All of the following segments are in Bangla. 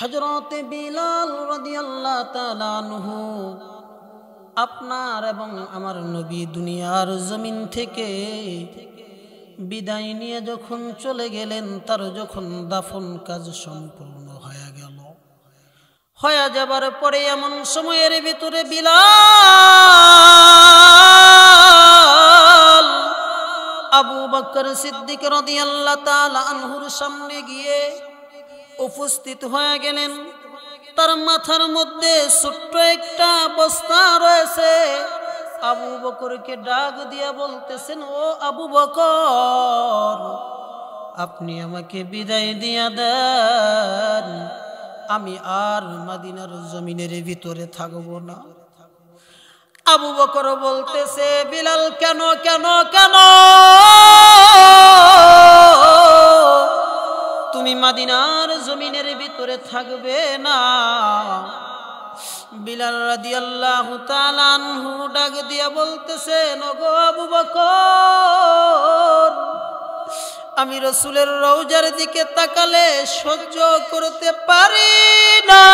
হযরত বিলাল রাদিয়াল্লাহু তাআলা আনহু আপনার এবং আমার নবী দুনিয়ার জমিন থেকে বিদায় নিয়ে যখন চলে গেলেন, তার যখন দাফন কাজ সম্পূর্ণ হয়ে গেল, হয়ে যাবার পরে এমন সময়ের ভিতরে বিলাল আবু বকর সিদ্দিক রাদিয়াল্লাহু তাআলা আনহুর সামনে গিয়ে উপস্থিত হয়ে গেলেন। তার মাথার মধ্যে ছোট্ট একটা বস্তা রয়েছে। আবু বকরকে ডাক দিয়ে বলতেছেন, ও আবু বকর, আপনি আমাকে বিদায় দিয়া দেন, আমি আর মদিনার জমিনের ভিতরে থাকব না। আবু বকর বলতেছে, বিলাল কেন কেন কেন তুমি মদিনার জমিনের ভিতরে থাকবে না? বিলাল রাদিয়াল্লাহু তাআলা আনহু ডাক দিয়া বলতেছেন, ওগো আবু বকর, আমি রাসূলের রওজার দিকে তাকালে সহ্য করতে পারি না,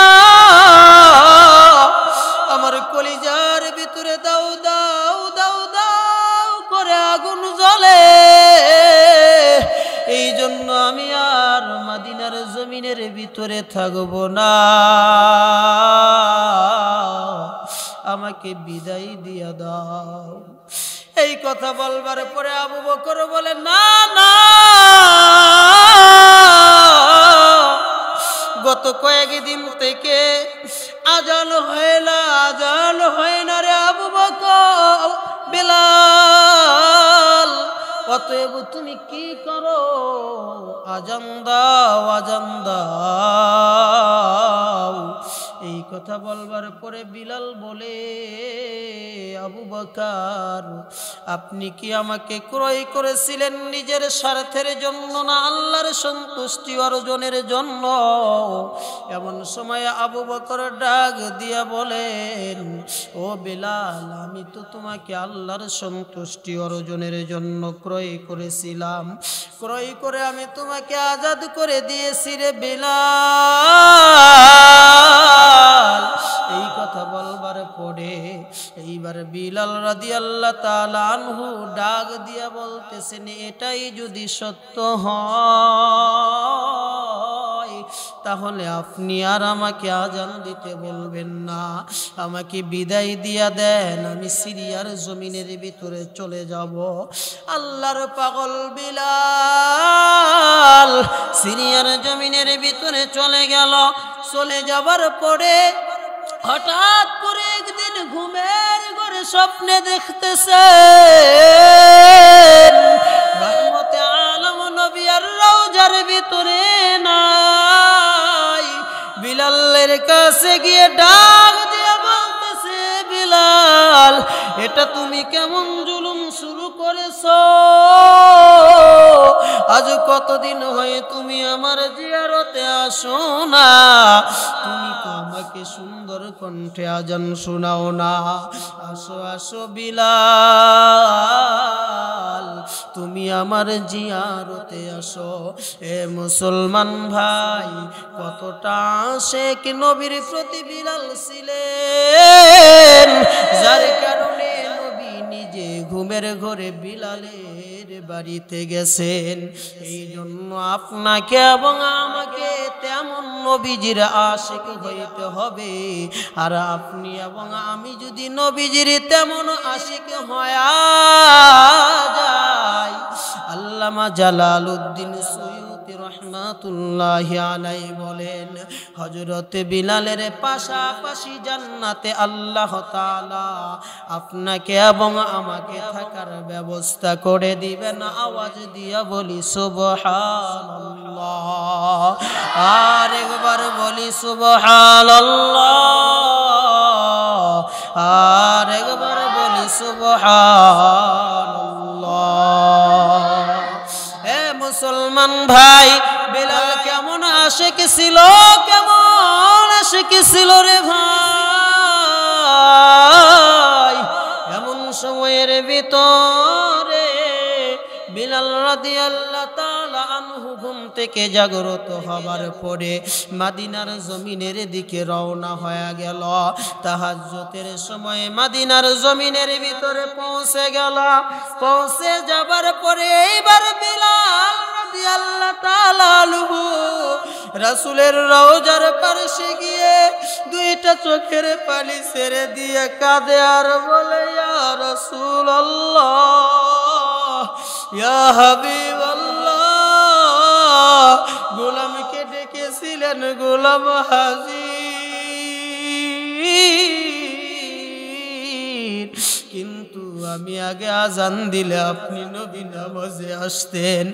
আমার কলিজার ভিতরে দাউ দাউ দাউ দাউ করে আগুন জ্বলে। এই জন্য আমি আর মদিনার জমিনের ভিতরে থাকব না, আমাকে বিদায় দিয়া দাও। এই কথা বলবার পরে আবু বকর বলে, না না, গত কয়েকদিন থেকে আজান হয় না রে আবু বকর। বিলাল, অতএব তুমি কি করো? আজান দাও, আজান দাও। এই কথা বলবার পরে বিলাল বলে, আবু বকর, আপনি কি আমাকে ক্রয় করেছিলেন নিজের স্বার্থের জন্য না আল্লাহর সন্তুষ্টি অর্জনের জন্য? এমন সময় আবু বকর ডাক দিয়া বলেন, ও বিলাল, আমি তো তোমাকে আল্লাহর সন্তুষ্টি অর্জনের জন্য ক্রয় করেছিলাম। ক্রয় করে আমি তোমাকে আজাদ করে দিয়েছি রে বিলাল। এই কথা বলবার পরে এইবার বিলাল রাদিয়াল্লাহু তাআলা আনহু ডাক দিয়া বলতেছেন, এটাই যদি সত্য হয় তাহলে আপনি আর আমাকে আজান দিতে বলবেন না, আমাকে বিদায় দিয়া দেন, আমি সিরিয়ার জমিনের ভিতরে চলে যাব। আল্লাহর পাগল বিলাল সিরিয়ার জমিনের ভিতরে চলে গেল। চলে যাবার পরে হঠাৎ করে একদিন ঘুমের ঘরে স্বপ্নে দেখতেছে রহমতে আলম নবী আর রওজার ভিতরে নাই। বিলালের কাছে গিয়ে ডাক দিয়ে বলতেছে, বিলাল, এটা তুমি কেমন জুলুম শুরু করেছো? আজ কতদিন হয়ে তুমি আমার জিয়ারতে আসো না, তুমি তো আমাকে সুন্দর কণ্ঠে আজান শোনাও না। আসো আসো বিলাল, তুমি আমার জিয়ারতে আসো। এ মুসলমান ভাই, কতটা আশিক নবীর প্রতি বিলাল ছিলেন, যার কারণে নবী নিজে ঘুমের ঘরে বিলালের বাড়িতে গেছেন। এই জন্য আপনাকে এবং আমাকে তেমন নবীজির আশিক হইতে হবে। আর আপনি এবং আমি যদি নবীজির তেমন আশিক হয়া যায়, আল্লামা জালালউদ্দিন সুয়ুতি রহমাতুল্লাহি আলাইহি বলেন, হযরত বিলালের পাশাপাশি জান্নাতে আল্লাহ তাআলা আপনাকে এবং আমাকে থাকার ব্যবস্থা করে দিবেন। আওয়াজ দিয়া বলি সুবহানাল্লাহ, আর একবার বলি সুবহানাল্লাহ, আর একবার বলি সুবহানাল্লাহ। হে মুসলমান ভাই, বিলাল কেমন আশিক ছিল, কেমন আশিক ছিল রে ভাই। এমন সময়ের ভিতরে বিলাল রাদিয়াল্লাহু তাআলা আনহু ঘুম থেকে জাগ্রত হবার পরে মদিনার জমিনের দিকে রওনা হয়ে গেল। তাহাজ্জুদের সময় মদিনার জমিনের ভিতরে পৌঁছে গেল। পৌঁছে যাবার পরে এইবার বিলাল রাদিয়াল্লাহু তাআলা আনহু রাসূলের রওজার পাশে গিয়ে দুইটা চোখের পানি ছেড়ে দিয়ে কাঁদে আর বলে, ইয়া রাসূলুল্লাহ, ইয়া হাবিবাল্লাহ, গোলামকে ডেকেছিলেন, গোলাম হাজির, কিন্তু আমি আগে আজান দিলে আপনি নবী নামাজে আসতেন,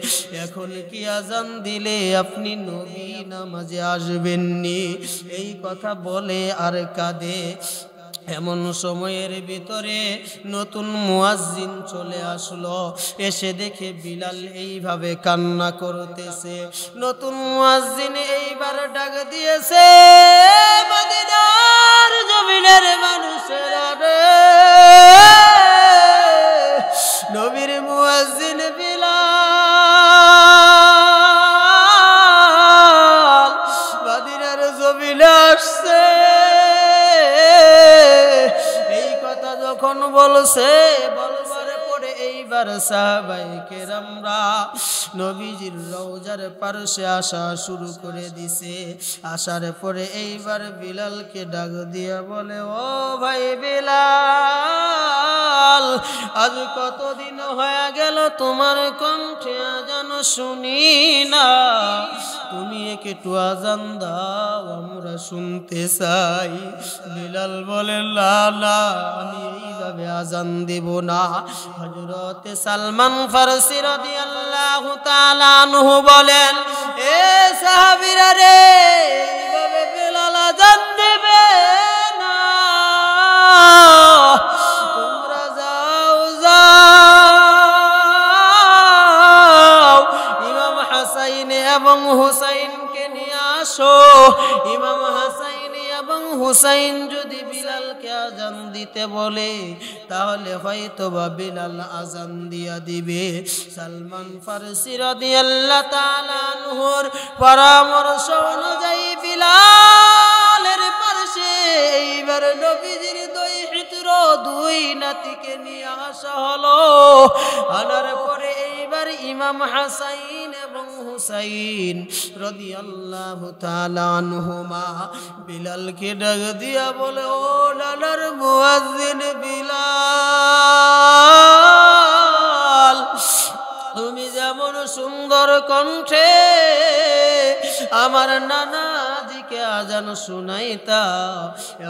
এখন কি আজান দিলে আপনি নবী নামাজে আসবেননি? এই কথা বলে আর কাঁদে। এমন সময়ের ভিতরে নতুন মুয়াজ্জিন চলে আসলো। এসে দেখে বিলাল এইভাবে কান্না করতেছে। নতুন মুয়াজ্জিন এইবার ডাক দিয়েছে, মদিনার জমিনের মানুষেরা রে, নবীর মুয়াজ্জিন বিলাল মদিনার জমিনে আসছে। এই কথা যখন বলছে, বলবার পরে এইবার সাহাবায়ে কেরামরা নবীজির রওজার পাশে আসা শুরু করে দিছে। আসার পরে এইবার বিলালকে ডাক দিয়া বলে, ও ভাই বিলাল, আজ কতদিন হয়ে গেল তোমার কণ্ঠে আজান শুনি না, তুমি একটু আজান দাও, আমরা শুনতে চাই। বিলাল বলে, না না, আমি এইভাবে আজান দেব না। হযরত সালমান ফারসি রাদিয়াল্লাহু তাআলা আনহু বলেন, এ সাহাবীরা রে, এইভাবে বিলাল আজান দেবে না, তোমরা যাও যাও, ইমাম হাসাইন এবং হুসাইনকে নিয়ে আসো। ইমাম হাসাইন এবং হুসাইন যদি বিলালকে আজান দিতে বলে, তাহলে হয়তো বা বিলাল আজান দিয়া দিবে। সালমান ফারসি রাদিয়াল্লাহু তাআলা আনহুর পরামর্শ অনুযায়ী বিলালের পাশে এইবার নবীজির দুই নাতিকে নিয়ে আসা হলো। আনার পরে এইবার ইমাম হাসাইন এবং হুসাইন রাদিয়াল্লাহু তাআলা আনহুমা বিলালকে ডাক দিয়া বলে, ও নানার মুয়াজ্জিন বিলাল, তুমি যেমন সুন্দর কণ্ঠে আমার নানাজিকে আজান শুনাইতা,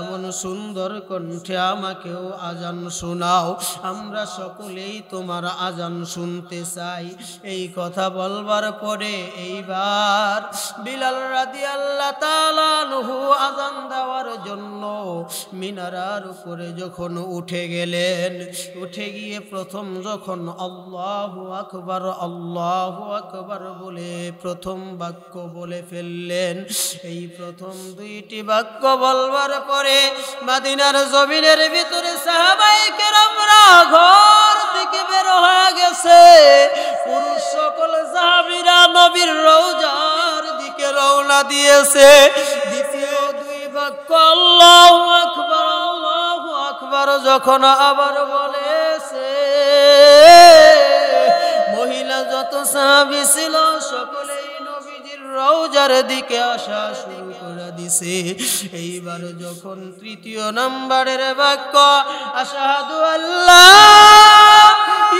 এমন সুন্দর কণ্ঠে আমাকেও আজান শোনাও, আমরা সকলেই তোমার আজান শুনতে চাই। এই কথা বলবার পরে এইবার বিলাল রাদিয়াল্লাহু তাআলা আনহু আজান দেওয়ার জন্য মিনারার উপরে যখন উঠে গেলেন, উঠে গিয়ে প্রথম যখন আল্লাহু আকবার আল্লাহু আকবার বলে প্রথম বাক্য বলে ফেললেন, এই প্রথম দুইটি বাক্য বলবার পরে মদিনার জমিনের ভিতরে সাহাবায়ে কেরামরা ঘর থেকে বের হয়ে গেছে। পুরুষ সকল সাহাবীরা নবীর রওজার দিকে রওনা দিয়েছে। দ্বিতীয় দুই বাক্য আল্লাহু আকবার যখন আবার বলেছে, মহিলা যত সাহাবী ছিল সকলেই নবীজির রওজার দিকে আসা শুরু করে দিছে। এইবার যখন তৃতীয় নম্বরের বাক্য আশহাদু আল্লা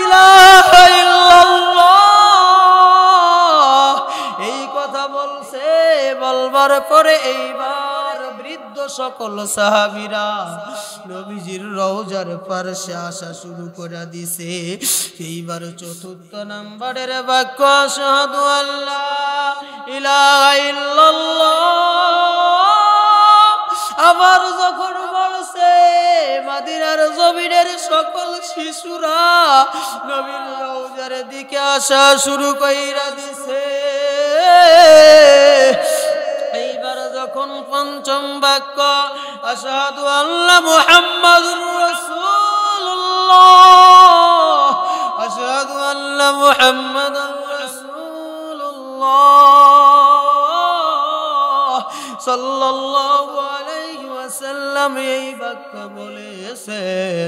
ইলাহা ইল্লাল্লাহ, এই কথা বলছে, বলবার পরে এইবার বৃদ্ধ সকল সাহাবীরা নবীজির রওজার পাশে আসা শুরু করে দিছে। এইবার চতুর্থ নম্বরের বাক্য আশহাদু আল্লা ইলাহা ইল্লাল্লাহ, আবার যখন বলছে, মদিনার জমিনের সকল শিশুরা নবীর রওজার দিকে আসা শুরু কইরা দিছে। এইবার যখন পঞ্চম বাক্য আশহাদু আল্লা মুহাম্মাদুর রাসূলুল্লাহ, আশহাদু আল্লা মুহাম্মাদুর রাসূলুল্লাহ, রাসূলুল্লাহ সাল্লাল্লাহু আলাইহি ওয়াসাল্লাম এই বাক্য বলেছেন,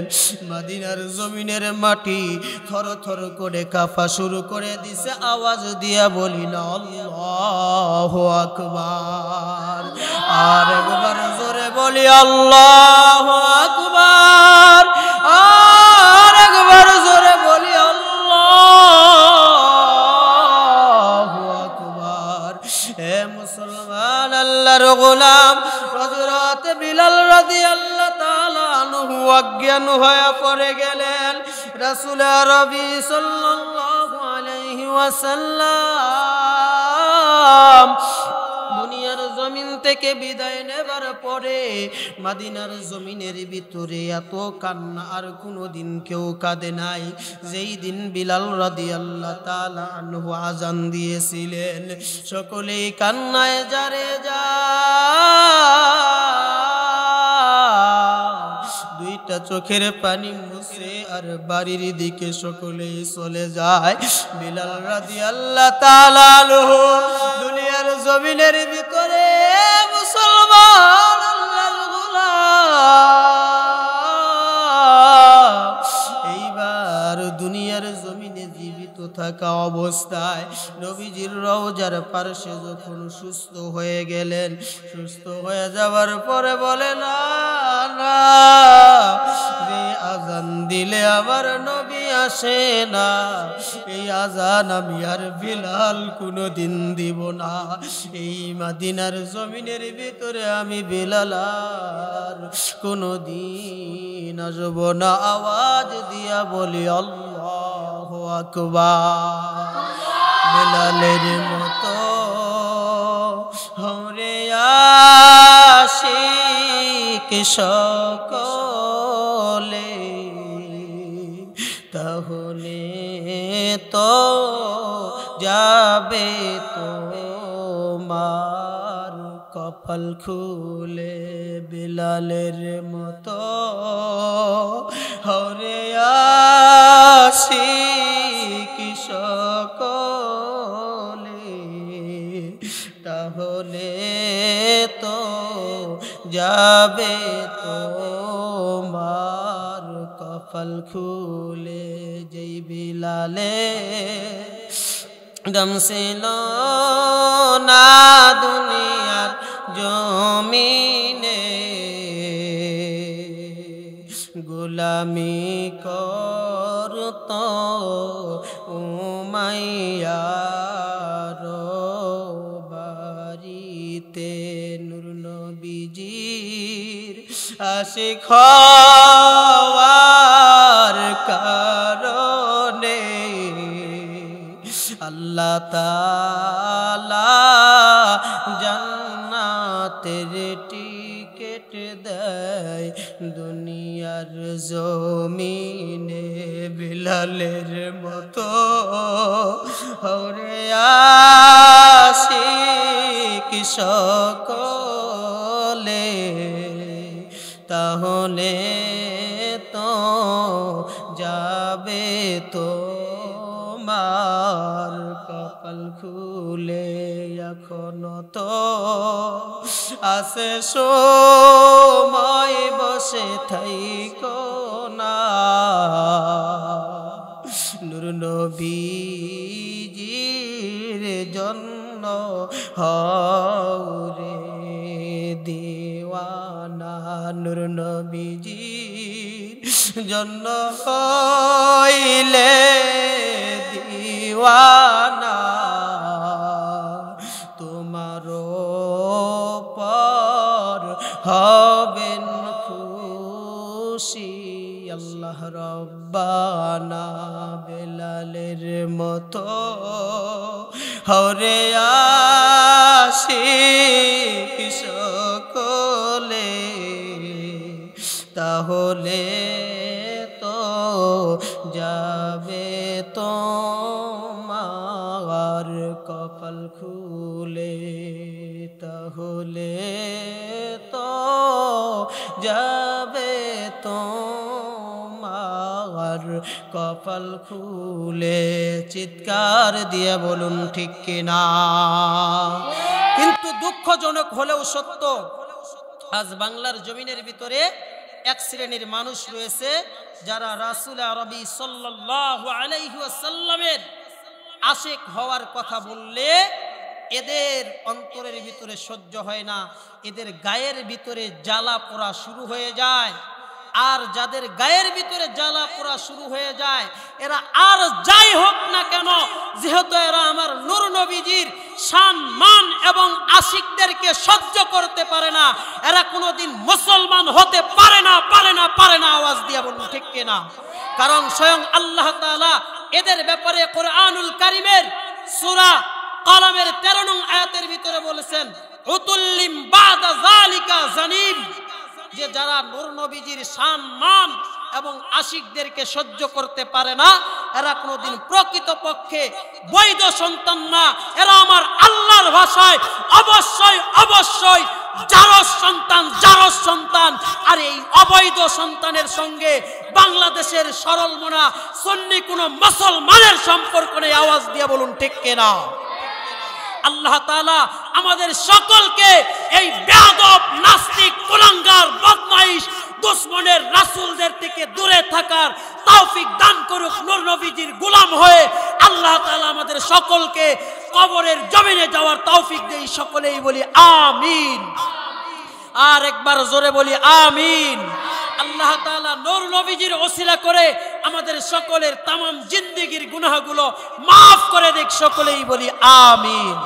মদিনার জমিনের মাটি থরথর করে কাঁপা শুরু করে দিছে। আওয়াজ দিয়া বলি না আল্লাহু আকবার। আর একবার জোরে বলি আল্লাহু আকবার। আর একবার জোরে বলি আল্লাহু আকবার। হে মুসলমান, আল্লাহর গোলাম হযরত বিলাল রাদিয়াল্লাহু তাআলা আনহু অজ্ঞান হয়ে পড়ে গেলেন। রাসূল আরবি সাল্লাল্লাহু আলাইহি ওয়াসাল্লাম দুনিয়ার জমিন থেকে বিদায় নেবার পরে মদিনার জমিনের ভিতরে এত কান্না আর কোনোদিন কেউ কাঁদে নাই। যেই দিন বিলাল রাদিয়াল্লাহু তাআলা আনহু আযান দিয়েছিলেন, সকলেই কান্নায় জারে দুইটা চোখের পানি মুছে আর বাড়ির দিকে সকলেই চলে যায়। বিলাল রাদিয়াল্লাহু তাআলা আনহু দুনিয়ার জমিনের ভিতরে মুসলমান আল্লাহর গোলাম এইবার দুনিয়ার জমিনে জীবিত থাকা অবস্থায় নবীজির রওজার পাশে যখন সুস্থ হয়ে গেলেন, সুস্থ হয়ে যাওয়ার পরে বলে না যে আজান দিলে আবার নবী আসে না, এই আজান আমি আর বিলাল কোনোদিন দিব না। এই মদিনার জমিনের ভিতরে আমি বিলাল আর কোনোদিন আসব না। আওয়াজ দিয়া বলি আল্লাহু আকবার। বিলালের মতো হরে আশিক সকলে, তাহলে তো যাবে তোমার কপাল খুলে। বিলালের মতো হরে আশিক সকলে, তাহলে তো যাবে তোমার কপাল খুলে। যেই বিলালে দম ছিল না দুনিয়ার জমিনে, গোলামি করত উমাইয়ার বাড়িতে। নূর নবীজির আশিক হওয়ার কারণে আল্লাহ তাআলা জান্নাতের টিকেট দেয় দুনিয়ার জমিনে। বিলালের মতো হরে আশিক সকলে, তাহলে তো যাবে তোমার কপাল খুলে। এখনো তো আছে সময়, বসে থাইকো না। নূর নবীজির জন্য হরে দিওয়ানা। নূর নবীজির জন্য হইলে দিওয়ানা, তোমারও পর হবেন খুশি আল্লাহ রব্বানা। বেলালের মতো হরে আশিক সকলে, তাহলে তো যাবে তোমার কপাল খুলে, তাহলে তো যাবে তোমার কপাল খুলে, চিৎকার দিয়ে বলুন ঠিক কিনা। কিন্তু দুঃখজনক হলেও সত্য, আজ বাংলার জমিনের ভিতরে এক শ্রেণীর মানুষ রয়েছে যারা রাসূল আরবি সাল্লাল্লাহু আলাইহি ওয়াসাল্লামের আশিক হওয়ার কথা বললে এদের অন্তরের ভিতরে সহ্য হয় না, এদের গায়ের ভিতরে জ্বালা পোড়া শুরু হয়ে যায়। আর যাদের গায়ের ভিতরে জ্বালা পোড়া শুরু হয়ে যায়, এরা আর যাই হোক না কেন, যেহেতু এরা আমার নূর নবীজির সম্মান এবং আশিকদেরকে সহ্য করতে পারে না, এরা কোনোদিন মুসলমান হতে পারে না, পারে না, পারে না। আওয়াজ দিয়ে বলুন ঠিক কিনা। কারণ স্বয়ং আল্লাহ তাআলা এদের ব্যাপারে কোরআনুল কারীমের সূরা কলমের 13 নং আয়াতের ভিতরে বলেছেন, উতুল্লিম বাদা যালিকা জানিম, যে যারা নূর নবীজির সম্মান এবং আশিকদেরকে সহ্য করতে পারে না, এরা কোনোদিন প্রকৃতপক্ষে বৈধ সন্তান না, এরা আমার আল্লাহর ভাষায় অবশ্যই অবশ্যই জারজ সন্তান, জারজ সন্তান। আর এই অবৈধ সন্তানের সঙ্গে বাংলাদেশের সরল মনা সুন্নি কোনো মুসলমানের সম্পর্ক নেই। আওয়াজ দিয়ে বলুন ঠিক কিনা। আল্লাহ তাআলা আমাদের সকলকে এই বেয়াদব, নাস্তিক, কুলাঙ্গার, বদমাইশ, দুশমনের রাসূলদের থেকে দূরে থাকার তৌফিক দান করুক। নূর নবীজির গোলাম হয়ে আল্লাহ তাআলা আমাদের সকলকে কবরের জমিনে যাওয়ার তৌফিক দেই। সকলেই বলি আমিন। আর একবার জোরে বলি আমিন। আল্লাহ তাআলা নূর নবীজির ওসিলা করে আমাদের সকলের তামাম জিন্দেগীর গুনাহগুলো মাফ করে দেখ। সকলেই বলি আমিন।